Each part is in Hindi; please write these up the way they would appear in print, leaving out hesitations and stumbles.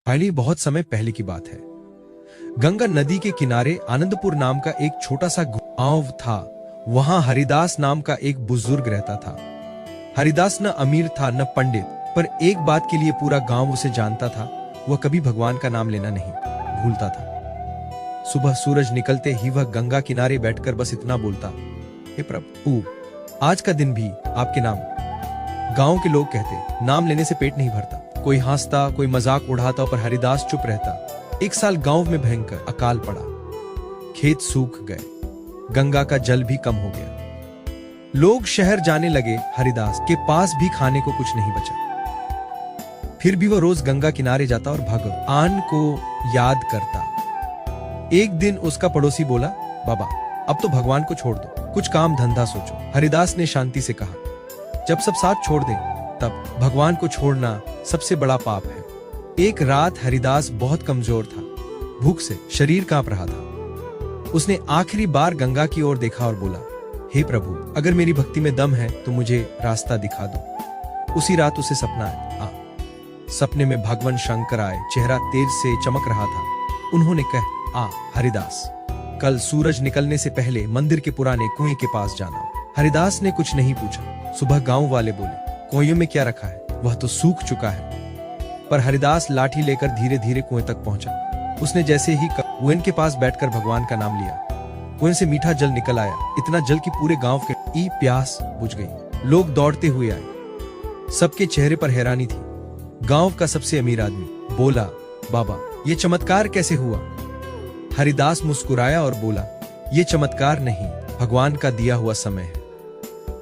पहले बहुत समय पहले की बात है। गंगा नदी के किनारे आनंदपुर नाम का एक छोटा सा गांव था। वहां हरिदास नाम का एक बुजुर्ग रहता था। हरिदास न अमीर था न पंडित, पर एक बात के लिए पूरा गांव उसे जानता था। वह कभी भगवान का नाम लेना नहीं भूलता था। सुबह सूरज निकलते ही वह गंगा किनारे बैठकर बस इतना बोलता, हे प्रभु, आज का दिन भी आपके नाम। गांव के लोग कहते, नाम लेने से पेट नहीं भरता। कोई हंसता, कोई मजाक उड़ाता, पर हरिदास चुप रहता। एक साल गांव में भयंकर अकाल पड़ा। खेत सूख गए, गंगा का जल भी कम हो गया। लोग शहर जाने लगे। हरिदास के पास भी खाने को कुछ नहीं बचा। फिर भी वह रोज गंगा किनारे जाता और भगवान को याद करता। एक दिन उसका पड़ोसी बोला, बाबा, अब तो भगवान को छोड़ दो, कुछ काम धंधा सोचो। हरिदास ने शांति से कहा, जब सब साथ छोड़ दें तब भगवान को छोड़ना सबसे बड़ा पाप है। एक रात हरिदास बहुत कमजोर था, भूख से शरीर कांप रहा था। उसने आखिरी बार गंगा की ओर देखा और बोला, हे प्रभु, अगर मेरी भक्ति में दम है तो मुझे रास्ता दिखा दो। उसी रात उसे सपना आया। सपने में भगवान शंकर आए, चेहरा तेज से चमक रहा था। उन्होंने कहा, हरिदास, कल सूरज निकलने से पहले मंदिर के पुराने कुएं के पास जाना। हरिदास ने कुछ नहीं पूछा। सुबह गांव वाले बोले, कुएं में क्या रखा है, वह तो सूख चुका है। पर हरिदास लाठी लेकर धीरे धीरे कुएं तक पहुंचा। उसने जैसे ही कुएं के पास बैठकर भगवान का नाम लिया, कुएं से मीठा जल निकल आया। इतना जल कि पूरे गांव की प्यास बुझ गई। लोग दौड़ते हुए आए, सबके चेहरे पर हैरानी थी। गांव का सबसे अमीर आदमी बोला, बाबा, ये चमत्कार कैसे हुआ? हरिदास मुस्कुराया और बोला, ये चमत्कार नहीं, भगवान का दिया हुआ समय है।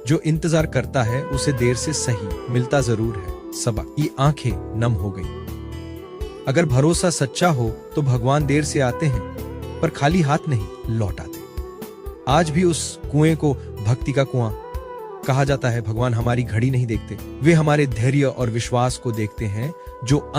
जो इंतजार करता है उसे देर से सही मिलता जरूर है। सबा की आंखें नम हो गई। अगर भरोसा सच्चा हो तो भगवान देर से आते हैं, पर खाली हाथ नहीं लौट आते। आज भी उस कुएं को भक्ति का कुआं कहा जाता है। भगवान हमारी घड़ी नहीं देखते, वे हमारे धैर्य और विश्वास को देखते हैं। जो